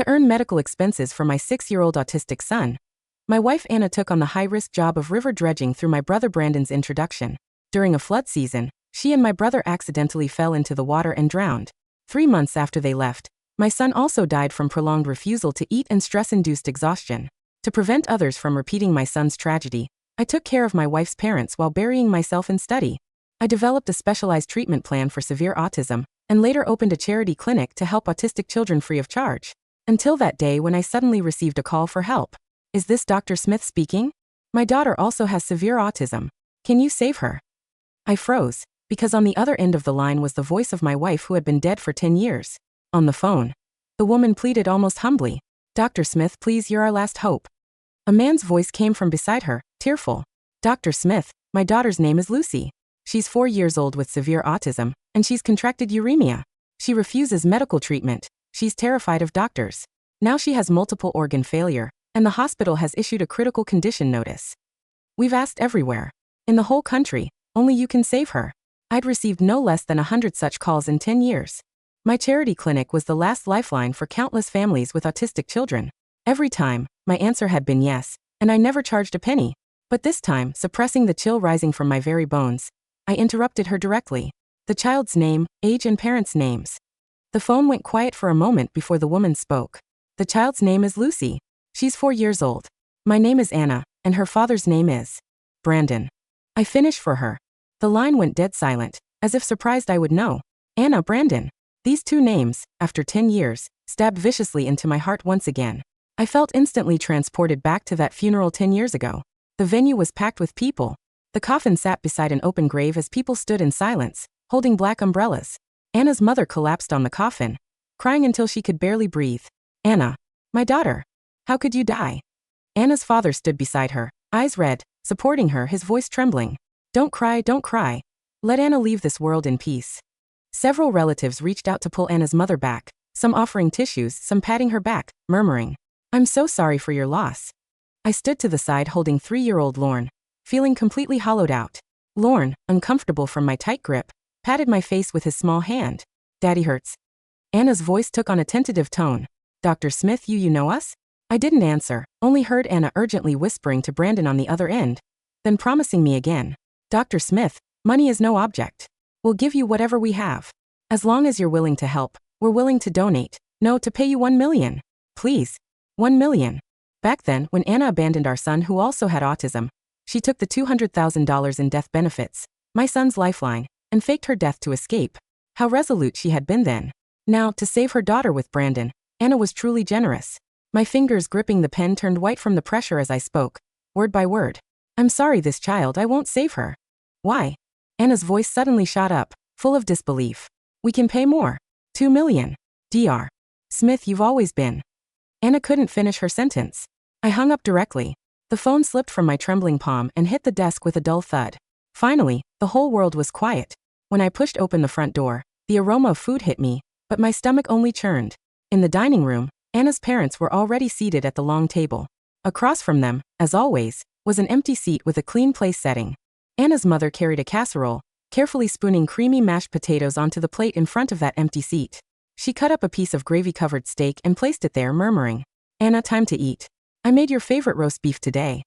to earn medical expenses for my 6-year-old autistic son. My wife Anna took on the high-risk job of river dredging through my brother Brandon's introduction. During a flood season, she and my brother accidentally fell into the water and drowned. 3 months after they left, my son also died from prolonged refusal to eat and stress-induced exhaustion. To prevent others from repeating my son's tragedy, I took care of my wife's parents while burying myself in study. I developed a specialized treatment plan for severe autism, and later opened a charity clinic to help autistic children free of charge. Until that day when I suddenly received a call for help. Is this Dr. Smith speaking? My daughter also has severe autism. Can you save her? I froze, because on the other end of the line was the voice of my wife who had been dead for 10 years. On the phone, the woman pleaded almost humbly, Dr. Smith, please, you're our last hope. A man's voice came from beside her, tearful. Dr. Smith, my daughter's name is Lucy. She's 4 years old with severe autism, and she's contracted uremia. She refuses medical treatment. She's terrified of doctors. Now she has multiple organ failure, and the hospital has issued a critical condition notice. We've asked everywhere. In the whole country, only you can save her. I'd received no less than 100 such calls in 10 years. My charity clinic was the last lifeline for countless families with autistic children. Every time, my answer had been yes, and I never charged a penny. But this time, suppressing the chill rising from my very bones, I interrupted her directly. The child's name, age, and parents' names. The phone went quiet for a moment before the woman spoke. The child's name is Lucy. She's 4 years old. My name is Anna, and her father's name is Brandon. I finished for her. The line went dead silent, as if surprised I would know. Anna, Brandon. These two names, after 10 years, stabbed viciously into my heart once again. I felt instantly transported back to that funeral 10 years ago. The venue was packed with people. The coffin sat beside an open grave as people stood in silence, holding black umbrellas. Anna's mother collapsed on the coffin, crying until she could barely breathe. Anna, my daughter, how could you die? Anna's father stood beside her, eyes red, supporting her, his voice trembling. Don't cry, don't cry. Let Anna leave this world in peace. Several relatives reached out to pull Anna's mother back, some offering tissues, some patting her back, murmuring, I'm so sorry for your loss. I stood to the side holding 3-year-old Lorne, feeling completely hollowed out. Lorne, uncomfortable from my tight grip, patted my face with his small hand. Daddy hurts. Anna's voice took on a tentative tone. Dr. Smith, you know us? I didn't answer, only heard Anna urgently whispering to Brandon on the other end, then promising me again. Dr. Smith, money is no object. We'll give you whatever we have. As long as you're willing to help, we're willing to donate. No, to pay you $1 million. Please. $1 million. Back then, when Anna abandoned our son who also had autism, she took the $200,000 in death benefits, my son's lifeline, and faked her death to escape. How resolute she had been then. Now, to save her daughter with Brandon, Anna was truly generous. My fingers gripping the pen turned white from the pressure as I spoke, word by word. I'm sorry, this child, I won't save her. Why? Anna's voice suddenly shot up, full of disbelief. We can pay more. $2 million. Dr. Smith, you've always been. Anna couldn't finish her sentence. I hung up directly. The phone slipped from my trembling palm and hit the desk with a dull thud. Finally, the whole world was quiet. When I pushed open the front door, the aroma of food hit me, but my stomach only churned. In the dining room, Anna's parents were already seated at the long table. Across from them, as always, was an empty seat with a clean place setting. Anna's mother carried a casserole, carefully spooning creamy mashed potatoes onto the plate in front of that empty seat. She cut up a piece of gravy-covered steak and placed it there, murmuring, Anna, time to eat. I made your favorite roast beef today.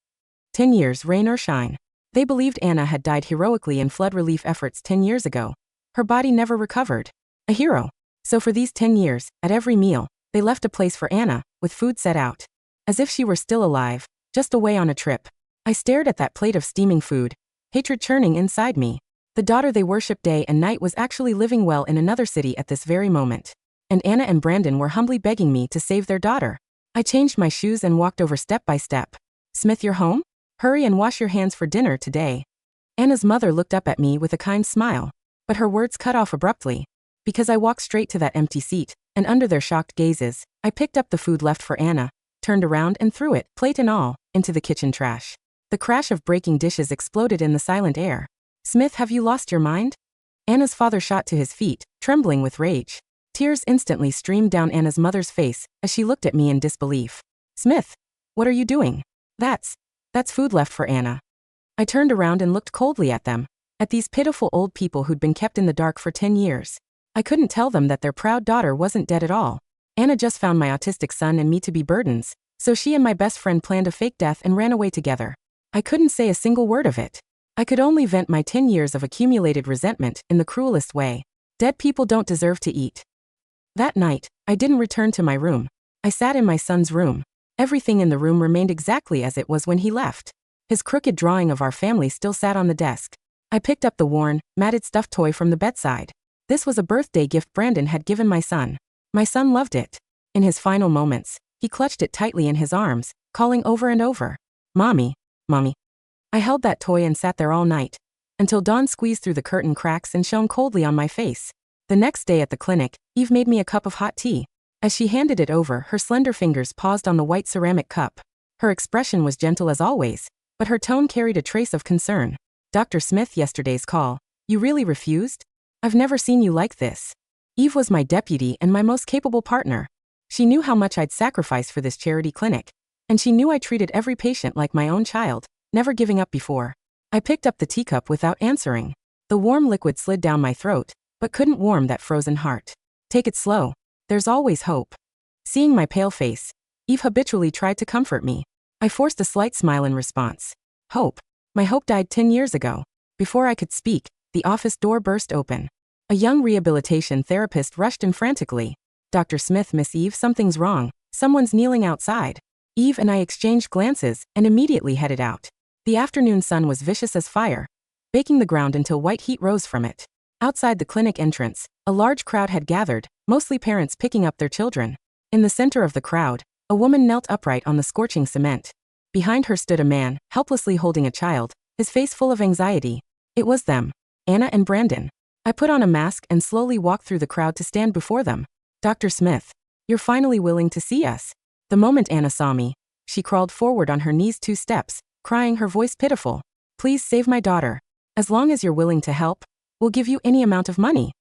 10 years, rain or shine. They believed Anna had died heroically in flood relief efforts 10 years ago. Her body never recovered. A hero. So for these 10 years, at every meal, they left a place for Anna, with food set out. As if she were still alive, just away on a trip. I stared at that plate of steaming food, hatred churning inside me. The daughter they worshipped day and night was actually living well in another city at this very moment. And Anna and Brandon were humbly begging me to save their daughter. I changed my shoes and walked over step by step. Smith, you're home? Hurry and wash your hands for dinner today. Anna's mother looked up at me with a kind smile, but her words cut off abruptly. Because I walked straight to that empty seat, and under their shocked gazes, I picked up the food left for Anna, turned around and threw it, plate and all, into the kitchen trash. The crash of breaking dishes exploded in the silent air. Smith, have you lost your mind? Anna's father shot to his feet, trembling with rage. Tears instantly streamed down Anna's mother's face as she looked at me in disbelief. Smith, what are you doing? That's food left for Anna. I turned around and looked coldly at them, at these pitiful old people who'd been kept in the dark for 10 years. I couldn't tell them that their proud daughter wasn't dead at all. Anna just found my autistic son and me to be burdens, so she and my best friend planned a fake death and ran away together. I couldn't say a single word of it. I could only vent my 10 years of accumulated resentment in the cruelest way. Dead people don't deserve to eat. That night, I didn't return to my room. I sat in my son's room. Everything in the room remained exactly as it was when he left. His crooked drawing of our family still sat on the desk. I picked up the worn, matted stuffed toy from the bedside. This was a birthday gift Brandon had given my son. My son loved it. In his final moments, he clutched it tightly in his arms, calling over and over, "Mommy, Mommy." I held that toy and sat there all night, until dawn squeezed through the curtain cracks and shone coldly on my face. The next day at the clinic, Eve made me a cup of hot tea. As she handed it over, her slender fingers paused on the white ceramic cup. Her expression was gentle as always, but her tone carried a trace of concern. "Dr. Smith, yesterday's call. You really refused? I've never seen you like this." Eve was my deputy and my most capable partner. She knew how much I'd sacrifice for this charity clinic, and she knew I treated every patient like my own child, never giving up before. I picked up the teacup without answering. The warm liquid slid down my throat, but couldn't warm that frozen heart. "Take it slow. There's always hope." Seeing my pale face, Eve habitually tried to comfort me. I forced a slight smile in response. Hope. My hope died 10 years ago. Before I could speak, the office door burst open. A young rehabilitation therapist rushed in frantically. "Dr. Smith, Miss Eve, something's wrong. Someone's kneeling outside." Eve and I exchanged glances and immediately headed out. The afternoon sun was vicious as fire, baking the ground until white heat rose from it. Outside the clinic entrance, a large crowd had gathered, mostly parents picking up their children. In the center of the crowd, a woman knelt upright on the scorching cement. Behind her stood a man, helplessly holding a child, his face full of anxiety. It was them, Anna and Brandon. I put on a mask and slowly walked through the crowd to stand before them. "Dr. Smith, you're finally willing to see us." The moment Anna saw me, she crawled forward on her knees 2 steps, crying, her voice pitiful. "Please save my daughter. As long as you're willing to help, we'll give you any amount of money."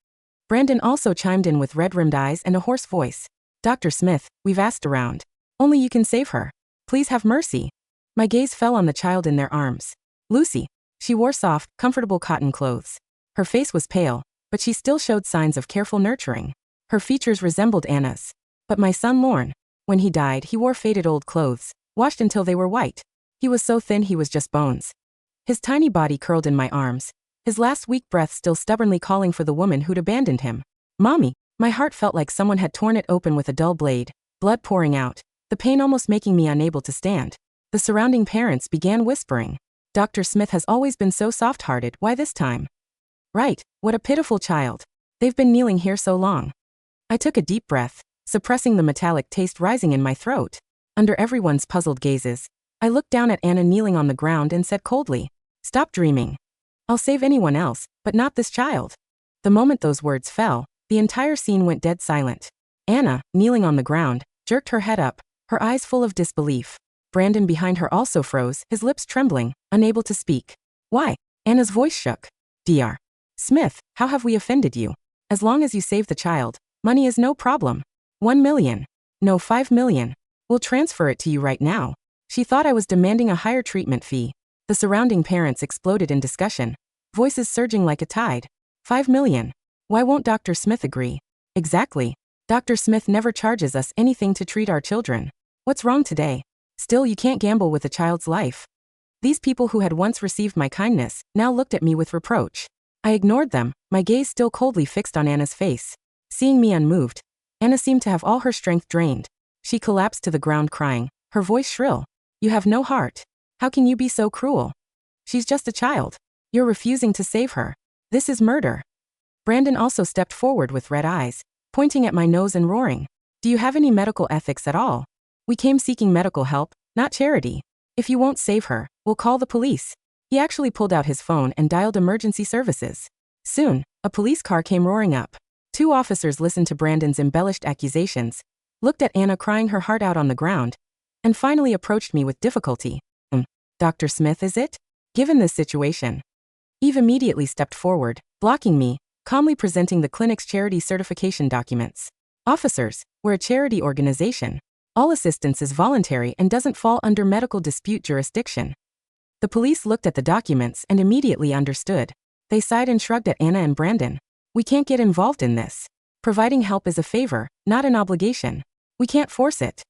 Brandon also chimed in with red-rimmed eyes and a hoarse voice. "Dr. Smith, we've asked around. Only you can save her. Please have mercy." My gaze fell on the child in their arms. Lucy. She wore soft, comfortable cotton clothes. Her face was pale, but she still showed signs of careful nurturing. Her features resembled Anna's. But my son Lorne, when he died, he wore faded old clothes, washed until they were white. He was so thin he was just bones. His tiny body curled in my arms, his last weak breath still stubbornly calling for the woman who'd abandoned him. "Mommy." My heart felt like someone had torn it open with a dull blade, blood pouring out, the pain almost making me unable to stand. The surrounding parents began whispering. "Dr. Smith has always been so soft-hearted, why this time?" "Right, what a pitiful child. They've been kneeling here so long." I took a deep breath, suppressing the metallic taste rising in my throat. Under everyone's puzzled gazes, I looked down at Anna kneeling on the ground and said coldly, "Stop dreaming. I'll save anyone else, but not this child." The moment those words fell, the entire scene went dead silent. Anna, kneeling on the ground, jerked her head up, her eyes full of disbelief. Brandon behind her also froze, his lips trembling, unable to speak. "Why?" Anna's voice shook. "Dr. Smith, how have we offended you? As long as you save the child, money is no problem. 1 million. No, 5 million. We'll transfer it to you right now." She thought I was demanding a higher treatment fee. The surrounding parents exploded in discussion, voices surging like a tide. 5 million. Why won't Dr. Smith agree? Exactly. Dr. Smith never charges us anything to treat our children. What's wrong today? Still, you can't gamble with a child's life. These people who had once received my kindness now looked at me with reproach. I ignored them, my gaze still coldly fixed on Anna's face. Seeing me unmoved, Anna seemed to have all her strength drained. She collapsed to the ground crying, her voice shrill. "You have no heart. How can you be so cruel? She's just a child. You're refusing to save her. This is murder." Brandon also stepped forward with red eyes, pointing at my nose and roaring. "Do you have any medical ethics at all? We came seeking medical help, not charity. If you won't save her, we'll call the police." He actually pulled out his phone and dialed emergency services. Soon, a police car came roaring up. 2 officers listened to Brandon's embellished accusations, looked at Anna crying her heart out on the ground, and finally approached me with difficulty. "Dr. Smith, is it?" Given this situation, Eve immediately stepped forward, blocking me, calmly presenting the clinic's charity certification documents. "Officers, we're a charity organization. All assistance is voluntary and doesn't fall under medical dispute jurisdiction." The police looked at the documents and immediately understood. They sighed and shrugged at Anna and Brandon. "We can't get involved in this. Providing help is a favor, not an obligation. We can't force it.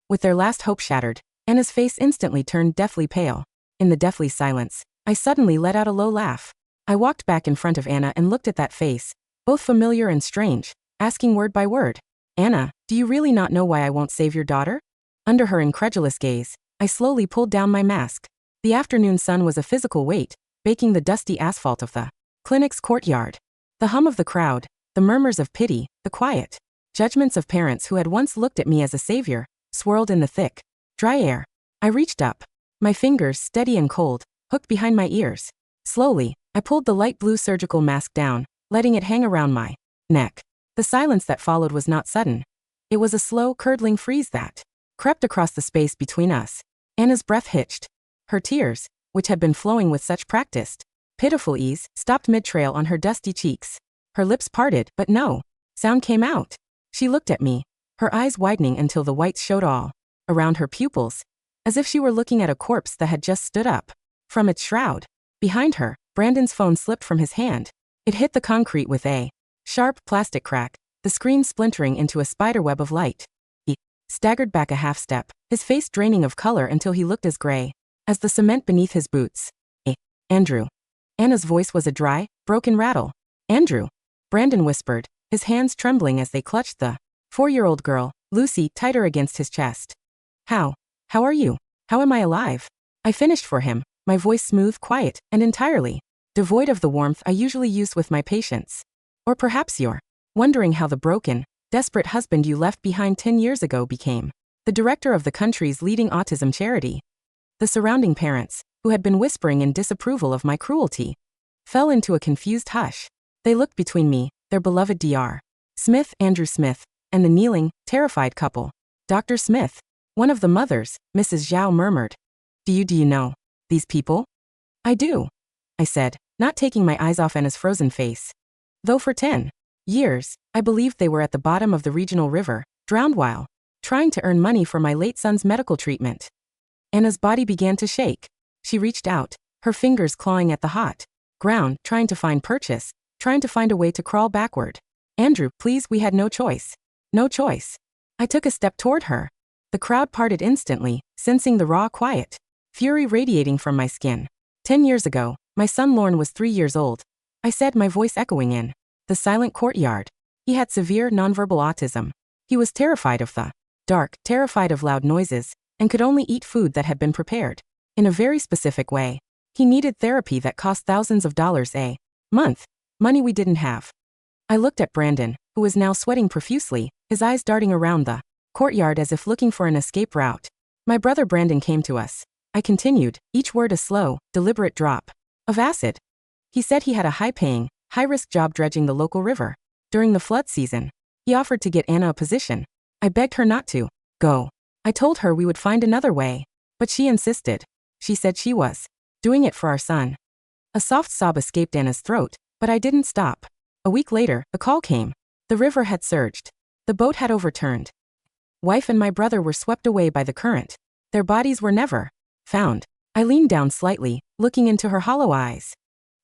With their last hope shattered, Anna's face instantly turned deathly pale. In the deathly silence, I suddenly let out a low laugh. I walked back in front of Anna and looked at that face, both familiar and strange, asking word by word, "Anna, do you really not know why I won't save your daughter?" Under her incredulous gaze, I slowly pulled down my mask. The afternoon sun was a physical weight, baking the dusty asphalt of the clinic's courtyard. The hum of the crowd, the murmurs of pity, the quiet judgments of parents who had once looked at me as a savior, swirled in the thick, dry air. I reached up, my fingers steady and cold, hooked behind my ears. Slowly, I pulled the light blue surgical mask down, letting it hang around my neck. The silence that followed was not sudden. It was a slow, curdling freeze that crept across the space between us. Anna's breath hitched. Her tears, which had been flowing with such practiced, pitiful ease, stopped mid-trail on her dusty cheeks. Her lips parted, but no sound came out. She looked at me, her eyes widening until the whites showed all around her pupils, as if she were looking at a corpse that had just stood up from its shroud. Behind her, Brandon's phone slipped from his hand. It hit the concrete with a sharp plastic crack, the screen splintering into a spiderweb of light. He staggered back a half step, his face draining of color until he looked as gray as the cement beneath his boots. Andrew. Anna's voice was a dry, broken rattle. "Andrew," Brandon whispered, his hands trembling as they clutched the 4-year-old girl, Lucy, tighter against his chest. How are you? How am I alive?" I finished for him, my voice smooth, quiet, and entirely devoid of the warmth I usually use with my patients. "Or perhaps you're wondering how the broken, desperate husband you left behind 10 years ago became the director of the country's leading autism charity." The surrounding parents, who had been whispering in disapproval of my cruelty, fell into a confused hush. They looked between me, their beloved Dr. Smith, Andrew Smith, and the kneeling, terrified couple. "Dr. Smith," one of the mothers, Mrs. Zhao, murmured. Do you know these people?" "I do," I said, not taking my eyes off Anna's frozen face. "Though for 10 years, I believed they were at the bottom of the regional river, drowned while trying to earn money for my late son's medical treatment." Anna's body began to shake. She reached out, her fingers clawing at the hot ground, trying to find purchase, trying to find a way to crawl backward. "Andrew, please, we had no choice." "No choice." I took a step toward her. The crowd parted instantly, sensing the raw quiet fury radiating from my skin. 10 years ago, my son Lorne was 3 years old. I said, my voice echoing in the silent courtyard. He had severe nonverbal autism. He was terrified of the dark, terrified of loud noises, and could only eat food that had been prepared in a very specific way. He needed therapy that cost thousands of dollars a month, money we didn't have. I looked at Brandon, who was now sweating profusely, his eyes darting around the courtyard as if looking for an escape route. "My brother Brandon came to us," I continued, each word a slow, deliberate drop of acid. "He said he had a high-paying, high-risk job dredging the local river. During the flood season, he offered to get Anna a position. I begged her not to go. I told her we would find another way, but she insisted. She said she was doing it for our son." A soft sob escaped Anna's throat, but I didn't stop. A week later, a call came. The river had surged. The boat had overturned. Wife and my brother were swept away by the current. Their bodies were never found. I leaned down slightly, looking into her hollow eyes.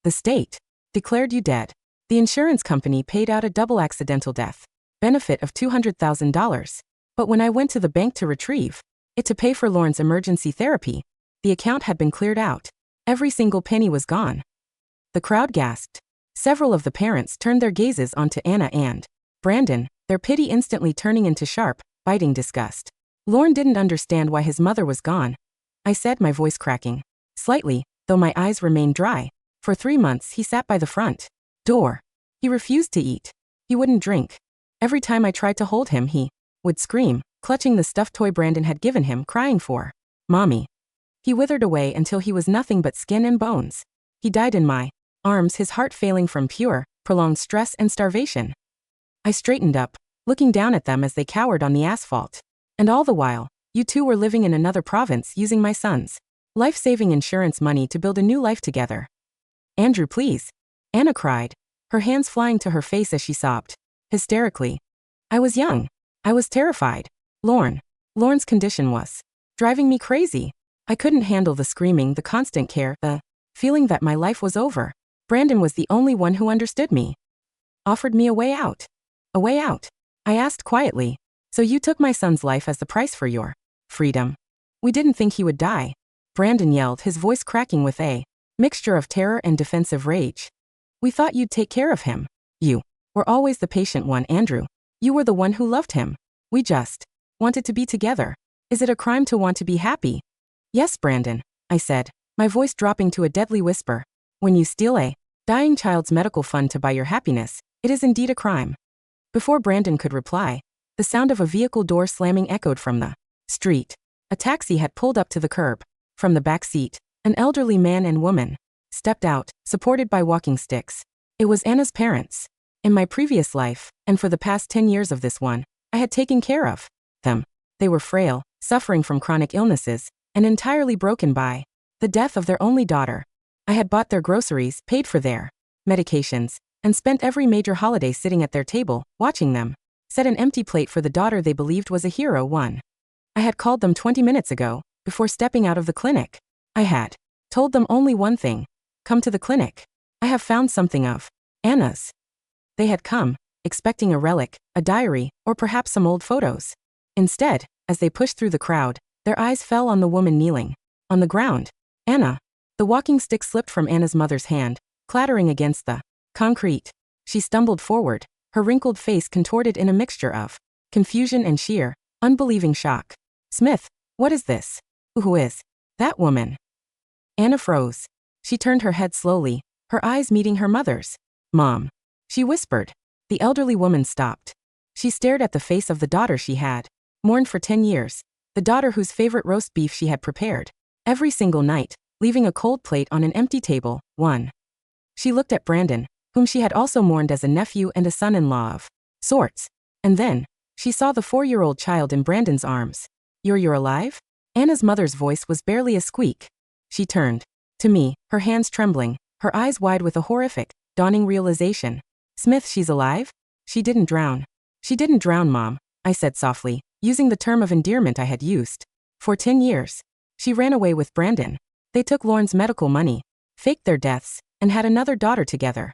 "The state declared you dead. The insurance company paid out a double accidental death benefit of $200,000. But when I went to the bank to retrieve it to pay for Lorne's emergency therapy, the account had been cleared out. Every single penny was gone." The crowd gasped. Several of the parents turned their gazes onto Anna and Brandon, their pity instantly turning into sharp, biting disgust. "Lorne didn't understand why his mother was gone," I said, my voice cracking slightly, though my eyes remained dry. "For 3 months he sat by the front door. He refused to eat. He wouldn't drink. Every time I tried to hold him, he would scream, clutching the stuffed toy Brandon had given him, crying for Mommy. He withered away until he was nothing but skin and bones. He died in my arms, his heart failing from pure, prolonged stress and starvation." I straightened up, looking down at them as they cowered on the asphalt. "And all the while, you two were living in another province using my son's life-saving insurance money to build a new life together." "Andrew, please," Anna cried, her hands flying to her face as she sobbed hysterically. "I was young. I was terrified. Lorne's condition was driving me crazy. I couldn't handle the screaming, the constant care, the feeling that my life was over. Brandon was the only one who understood me, offered me a way out. A way out? I asked quietly. So you took my son's life as the price for your freedom? We didn't think he would die. Brandon yelled, his voice cracking with a mixture of terror and defensive rage. We thought you'd take care of him. You were always the patient one, Andrew. You were the one who loved him. We just wanted to be together. Is it a crime to want to be happy? Yes, Brandon, I said, my voice dropping to a deadly whisper. When you steal a dying child's medical fund to buy your happiness, it is indeed a crime. Before Brandon could reply, the sound of a vehicle door slamming echoed from the street. A taxi had pulled up to the curb. From the back seat, an elderly man and woman stepped out, supported by walking sticks. It was Anna's parents. In my previous life, and for the past 10 years of this one, I had taken care of them. They were frail, suffering from chronic illnesses, and entirely broken by the death of their only daughter. I had bought their groceries, paid for their medications, and spent every major holiday sitting at their table, watching them set an empty plate for the daughter they believed was a hero. I had called them 20 minutes ago, before stepping out of the clinic. I had told them only one thing: come to the clinic. I have found something of Anna's. They had come, expecting a relic, a diary, or perhaps some old photos. Instead, as they pushed through the crowd, their eyes fell on the woman kneeling on the ground. Anna. The walking stick slipped from Anna's mother's hand, clattering against the concrete. She stumbled forward, her wrinkled face contorted in a mixture of confusion and sheer, unbelieving shock. Smith, what is this? Who is that woman? Anna froze. She turned her head slowly, her eyes meeting her mother's. Mom, she whispered. The elderly woman stopped. She stared at the face of the daughter she had mourned for 10 years, the daughter whose favorite roast beef she had prepared every single night, leaving a cold plate on an empty table. She looked at Brandon, whom she had also mourned as a nephew and a son-in-law of sorts. And then, she saw the 4-year-old child in Brandon's arms. You're alive? Anna's mother's voice was barely a squeak. She turned to me, her hands trembling, her eyes wide with a horrific, dawning realization. Smith, she's alive? She didn't drown. She didn't drown, Mom, I said softly, using the term of endearment I had used. For 10 years. She ran away with Brandon. They took Lauren's medical money, faked their deaths, and had another daughter together.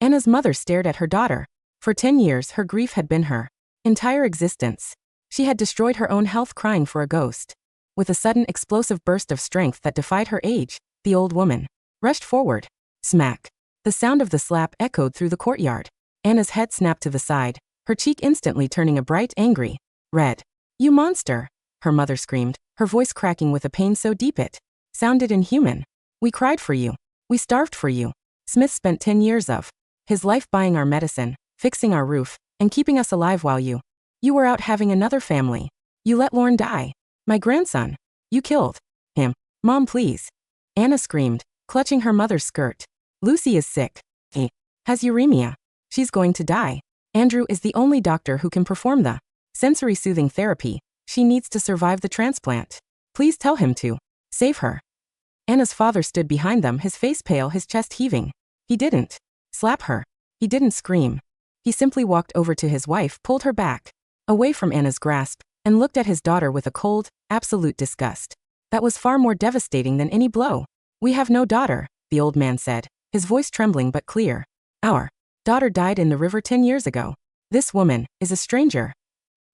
Anna's mother stared at her daughter. For 10 years her grief had been her entire existence. She had destroyed her own health, crying for a ghost. With a sudden explosive burst of strength that defied her age, the old woman rushed forward. Smack. The sound of the slap echoed through the courtyard. Anna's head snapped to the side, her cheek instantly turning a bright, angry red. You monster! Her mother screamed, her voice cracking with a pain so deep it sounded inhuman. We cried for you. We starved for you. Smith spent 10 years of his life buying our medicine, fixing our roof, and keeping us alive while you were out having another family. You let Lauren die. My grandson. You killed him. Mom, please. Anna screamed, clutching her mother's skirt. Lucy is sick. He has uremia. She's going to die. Andrew is the only doctor who can perform the sensory soothing therapy she needs to survive the transplant. Please tell him to save her. Anna's father stood behind them, his face pale, his chest heaving. He didn't slap her. He didn't scream. He simply walked over to his wife, pulled her back away from Anna's grasp, and looked at his daughter with a cold, absolute disgust. That was far more devastating than any blow. We have no daughter, the old man said, his voice trembling but clear. Our daughter died in the river 10 years ago. This woman is a stranger.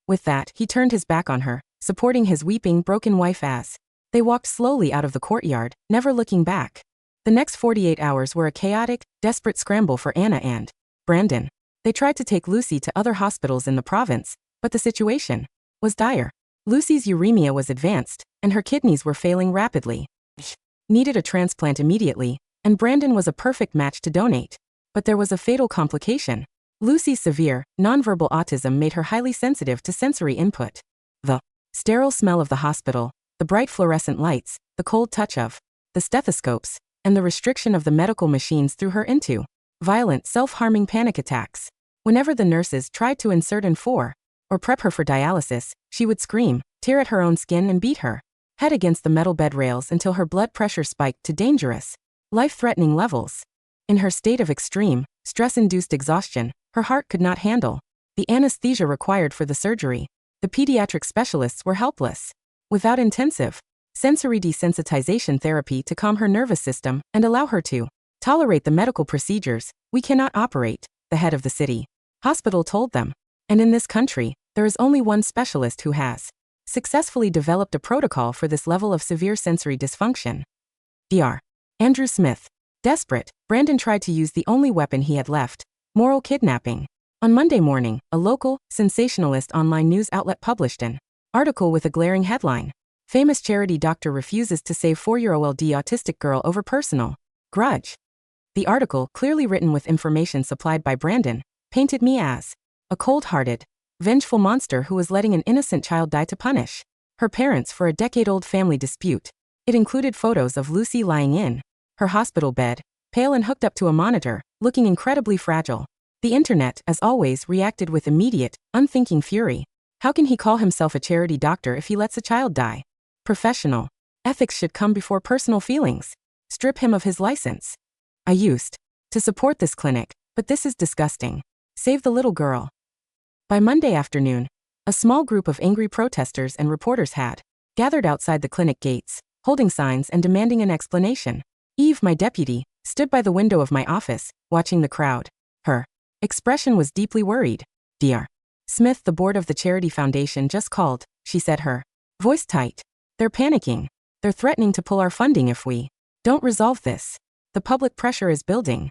With that, he turned his back on her, supporting his weeping, broken wife as they walked slowly out of the courtyard, never looking back. The next 48 hours were a chaotic, desperate scramble for Anna and Brandon. They tried to take Lucy to other hospitals in the province, but the situation was dire. Lucy's uremia was advanced, and her kidneys were failing rapidly. She needed a transplant immediately, and Brandon was a perfect match to donate. But there was a fatal complication. Lucy's severe, nonverbal autism made her highly sensitive to sensory input. The sterile smell of the hospital, the bright fluorescent lights, the cold touch of the stethoscopes, and the restriction of the medical machines threw her into violent, self-harming panic attacks. Whenever the nurses tried to insert or prep her for dialysis, she would scream, tear at her own skin, and beat her head against the metal bed rails until her blood pressure spiked to dangerous, life-threatening levels. In her state of extreme, stress-induced exhaustion, her heart could not handle the anesthesia required for the surgery. The pediatric specialists were helpless. Without intensive sensory desensitization therapy to calm her nervous system and allow her to tolerate the medical procedures, we cannot operate, the head of the city Hospital told them. And in this country, there is only one specialist who has successfully developed a protocol for this level of severe sensory dysfunction. Dr. Andrew Smith. Desperate, Brandon tried to use the only weapon he had left, moral kidnapping. On Monday morning, a local, sensationalist online news outlet published an article with a glaring headline. Famous charity doctor refuses to save 4-year-old autistic girl over personal grudge. The article, clearly written with information supplied by Brandon, painted me as a cold-hearted, vengeful monster who was letting an innocent child die to punish her parents for a decade-old family dispute. It included photos of Lucy lying in her hospital bed, pale and hooked up to a monitor, looking incredibly fragile. The internet, as always, reacted with immediate, unthinking fury. How can he call himself a charity doctor if he lets a child die? Professional ethics should come before personal feelings. Strip him of his license. I used to support this clinic, but this is disgusting. Save the little girl. By Monday afternoon, a small group of angry protesters and reporters had gathered outside the clinic gates, holding signs and demanding an explanation. Eve, my deputy, stood by the window of my office, watching the crowd. Her expression was deeply worried. Dr. Smith, the board of the charity foundation just called, she said, her voice tight. They're panicking. They're threatening to pull our funding if we don't resolve this. The public pressure is building.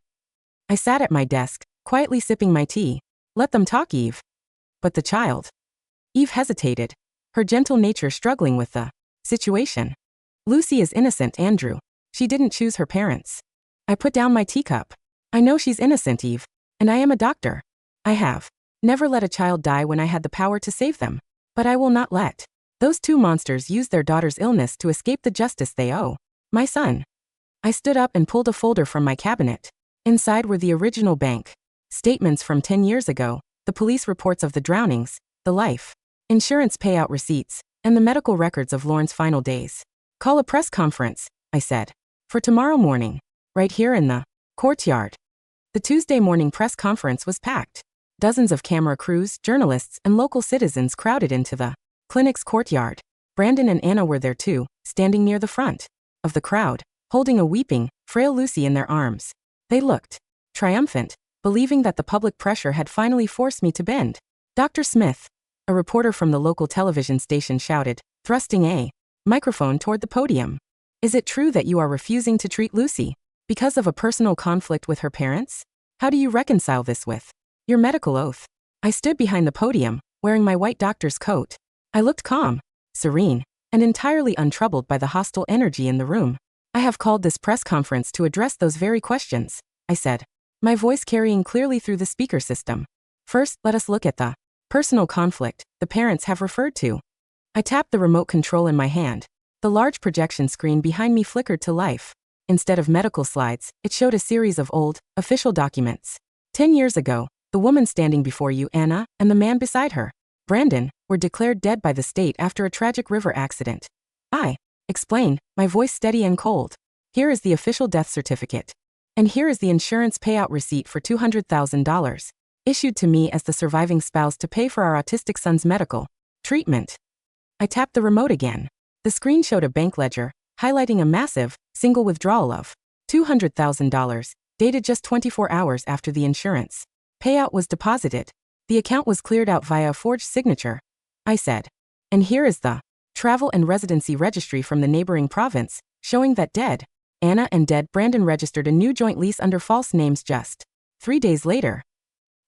I sat at my desk, quietly sipping my tea. Let them talk, Eve. But the child. Eve hesitated, her gentle nature struggling with the situation. Lucy is innocent, Andrew. She didn't choose her parents. I put down my teacup. I know she's innocent, Eve. And I am a doctor. I have never let a child die when I had the power to save them. But I will not let those two monsters use their daughter's illness to escape the justice they owe my son. I stood up and pulled a folder from my cabinet. Inside were the original bank statements from 10 years ago, the police reports of the drownings, the life insurance payout receipts, and the medical records of Lauren's final days. Call a press conference, I said. For tomorrow morning. Right here in the courtyard. The Tuesday morning press conference was packed. Dozens of camera crews, journalists, and local citizens crowded into the clinic's courtyard. Brandon and Anna were there too, standing near the front of the crowd, holding a weeping, frail Lucy in their arms. They looked triumphant, believing that the public pressure had finally forced me to bend. Dr. Smith, a reporter from the local television station shouted, thrusting a microphone toward the podium. Is it true that you are refusing to treat Lucy because of a personal conflict with her parents? How do you reconcile this with your medical oath? I stood behind the podium, wearing my white doctor's coat. I looked calm, serene, and entirely untroubled by the hostile energy in the room. I have called this press conference to address those very questions, I said, my voice carrying clearly through the speaker system. First, let us look at the personal conflict the parents have referred to. I tapped the remote control in my hand. The large projection screen behind me flickered to life. Instead of medical slides, it showed a series of old, official documents. 10 years ago, the woman standing before you, Anna, and the man beside her, Brandon, were declared dead by the state after a tragic river accident. I explained, my voice steady and cold. Here is the official death certificate. And here is the insurance payout receipt for $200,000, issued to me as the surviving spouse to pay for our autistic son's medical treatment. I tapped the remote again. The screen showed a bank ledger, highlighting a massive, single withdrawal of $200,000, dated just 24 hours after the insurance payout was deposited. The account was cleared out via a forged signature, I said. And here is the travel and residency registry from the neighboring province, showing that dead Anna and dead Brandon registered a new joint lease under false names just 3 days later.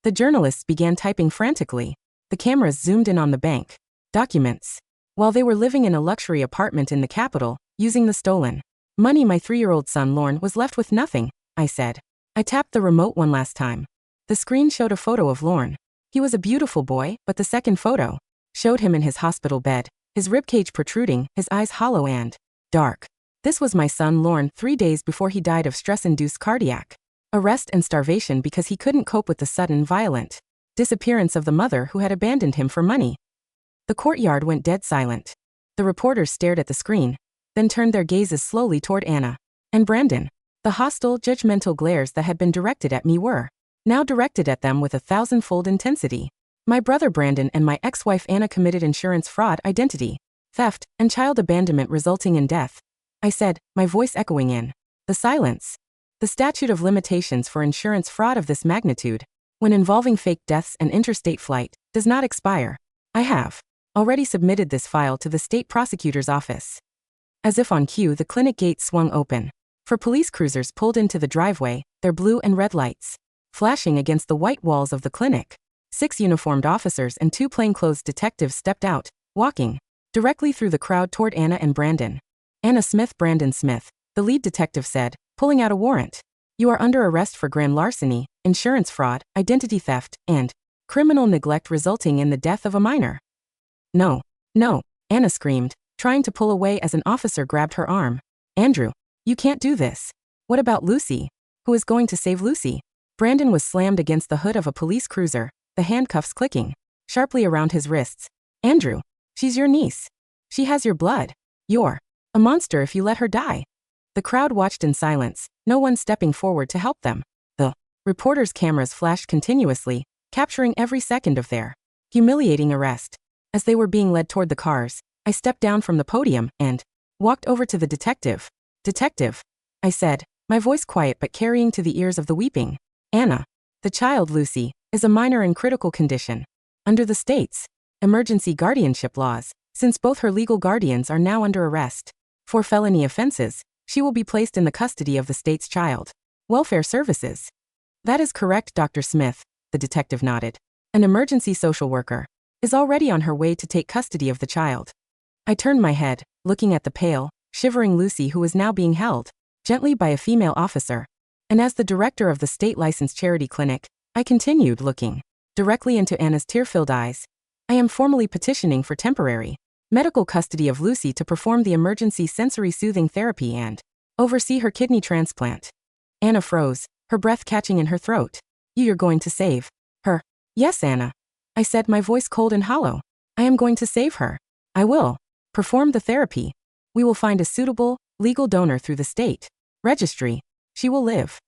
The journalists began typing frantically. The cameras zoomed in on the bank documents. While they were living in a luxury apartment in the capital, using the stolen money, my 3-year-old son Lorne was left with nothing, I said. I tapped the remote one last time. The screen showed a photo of Lorne. He was a beautiful boy, but the second photo showed him in his hospital bed, his ribcage protruding, his eyes hollow and dark. This was my son Lorne 3 days before he died of stress-induced cardiac arrest and starvation because he couldn't cope with the sudden, violent disappearance of the mother who had abandoned him for money. The courtyard went dead silent. The reporters stared at the screen, then turned their gazes slowly toward Anna and Brandon. The hostile, judgmental glares that had been directed at me were now directed at them with 1,000-fold intensity. My brother Brandon and my ex-wife Anna committed insurance fraud, identity theft, and child abandonment resulting in death, I said, my voice echoing in the silence. The statute of limitations for insurance fraud of this magnitude when involving fake deaths and interstate flight, does not expire. I have already submitted this file to the state prosecutor's office. As if on cue, the clinic gate swung open. 4 police cruisers pulled into the driveway, their blue and red lights flashing against the white walls of the clinic. 6 uniformed officers and 2 plainclothes detectives stepped out, walking directly through the crowd toward Anna and Brandon. Anna Smith, Brandon Smith, the lead detective said, pulling out a warrant. You are under arrest for grand larceny, insurance fraud, identity theft, and criminal neglect resulting in the death of a minor. No, no, Anna screamed, trying to pull away as an officer grabbed her arm. Andrew, you can't do this. What about Lucy? Who is going to save Lucy? Brandon was slammed against the hood of a police cruiser, the handcuffs clicking sharply around his wrists. Andrew, she's your niece. She has your blood. You're a monster if you let her die. The crowd watched in silence, no one stepping forward to help them. The reporters' cameras flashed continuously, capturing every second of their humiliating arrest. As they were being led toward the cars, I stepped down from the podium and walked over to the detective. Detective, I said, my voice quiet but carrying to the ears of the weeping. Anna, the child Lucy, is a minor in critical condition. Under the state's emergency guardianship laws, since both her legal guardians are now under arrest for felony offenses, she will be placed in the custody of the state's child welfare services. That is correct, Dr. Smith, the detective nodded. An emergency social worker is already on her way to take custody of the child. I turned my head, looking at the pale, shivering Lucy who was now being held gently by a female officer. And as the director of the state-licensed charity clinic, I continued looking directly into Anna's tear-filled eyes. I am formally petitioning for temporary medical custody of Lucy to perform the emergency sensory soothing therapy and oversee her kidney transplant. Anna froze, her breath catching in her throat. You're going to save her? Yes, Anna. I said, my voice cold and hollow. I am going to save her. I will perform the therapy. We will find a suitable, legal donor through the state registry. She will live.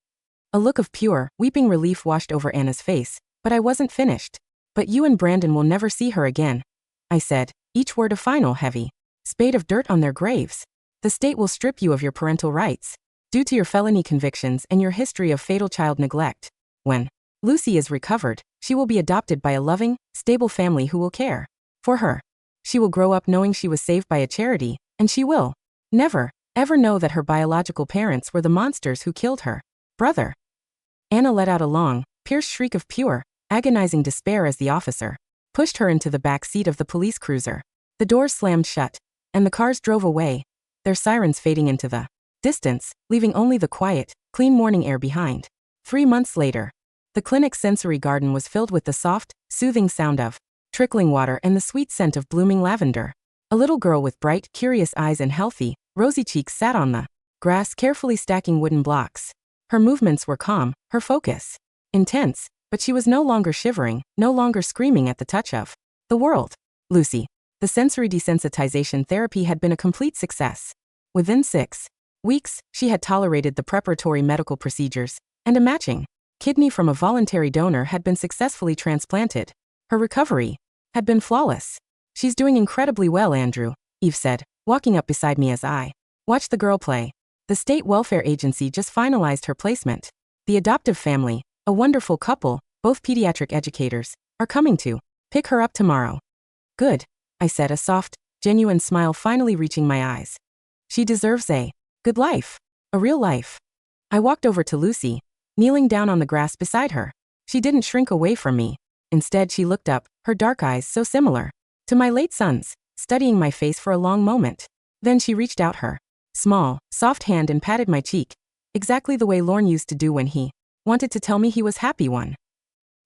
A look of pure, weeping relief washed over Anna's face, but I wasn't finished. But you and Brandon will never see her again, I said, each word a final heavy spade of dirt on their graves. The state will strip you of your parental rights due to your felony convictions and your history of fatal child neglect. When Lucy is recovered, she will be adopted by a loving, stable family who will care for her. She will grow up knowing she was saved by a charity, and she will never, ever know that her biological parents were the monsters who killed her brother. Anna let out a long, pierced shriek of pure, agonizing despair as the officer pushed her into the back seat of the police cruiser. The doors slammed shut, and the cars drove away, their sirens fading into the distance, leaving only the quiet, clean morning air behind. 3 months later, the clinic's sensory garden was filled with the soft, soothing sound of trickling water and the sweet scent of blooming lavender. A little girl with bright, curious eyes and healthy, rosy cheeks sat on the grass, carefully stacking wooden blocks. Her movements were calm, her focus intense, but she was no longer shivering, no longer screaming at the touch of the world. Lucy. The sensory desensitization therapy had been a complete success. Within 6 weeks, she had tolerated the preparatory medical procedures, and a matching kidney from a voluntary donor had been successfully transplanted. Her recovery had been flawless. She's doing incredibly well, Andrew, Eve said, walking up beside me as I watched the girl play. The state welfare agency just finalized her placement. The adoptive family, a wonderful couple, both pediatric educators, are coming to pick her up tomorrow. Good, I said, a soft, genuine smile finally reaching my eyes. She deserves a good life, a real life. I walked over to Lucy, kneeling down on the grass beside her. She didn't shrink away from me. Instead, she looked up, her dark eyes so similar to my late son's, studying my face for a long moment. Then she reached out her small, soft hand and patted my cheek, exactly the way Lorne used to do when he wanted to tell me he was happy one.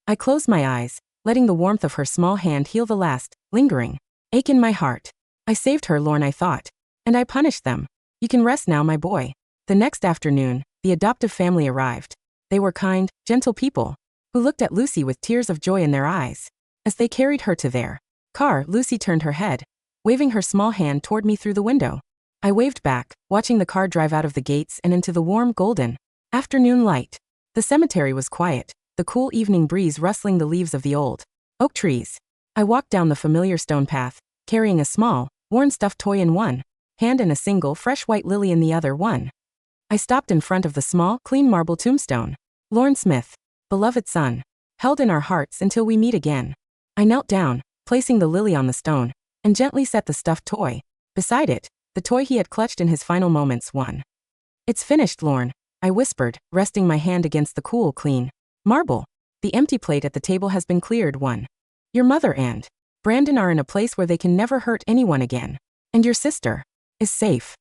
I closed my eyes, letting the warmth of her small hand heal the last, lingering ache in my heart. I saved her, Lorne, I thought. And I punished them. You can rest now, my boy. The next afternoon, the adoptive family arrived. They were kind, gentle people who looked at Lucy with tears of joy in their eyes. As they carried her to their car, Lucy turned her head, waving her small hand toward me through the window. I waved back, watching the car drive out of the gates and into the warm, golden afternoon light. The cemetery was quiet, the cool evening breeze rustling the leaves of the old oak trees. I walked down the familiar stone path, carrying a small, worn stuffed toy in one hand and a single, fresh white lily in the other one. I stopped in front of the small, clean marble tombstone. Lorne Smith, beloved son, held in our hearts until we meet again. I knelt down, placing the lily on the stone, and gently set the stuffed toy. Beside it, the toy he had clutched in his final moments. It's finished, Lorne, I whispered, resting my hand against the cool, clean marble. The empty plate at the table has been cleared. Your mother and Brandon are in a place where they can never hurt anyone again. And your sister is safe.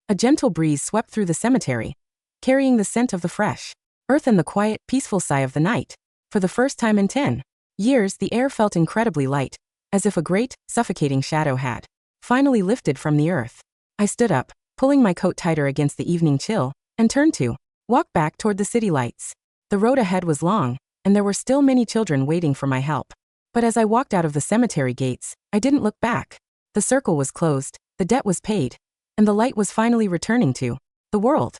A gentle breeze swept through the cemetery, carrying the scent of the fresh earth and the quiet, peaceful sigh of the night. For the first time in 10 years, the air felt incredibly light, as if a great, suffocating shadow had finally lifted from the earth. I stood up, pulling my coat tighter against the evening chill, and turned to walk back toward the city lights. The road ahead was long, and there were still many children waiting for my help. But as I walked out of the cemetery gates, I didn't look back. The circle was closed, the debt was paid, and the light was finally returning to the world.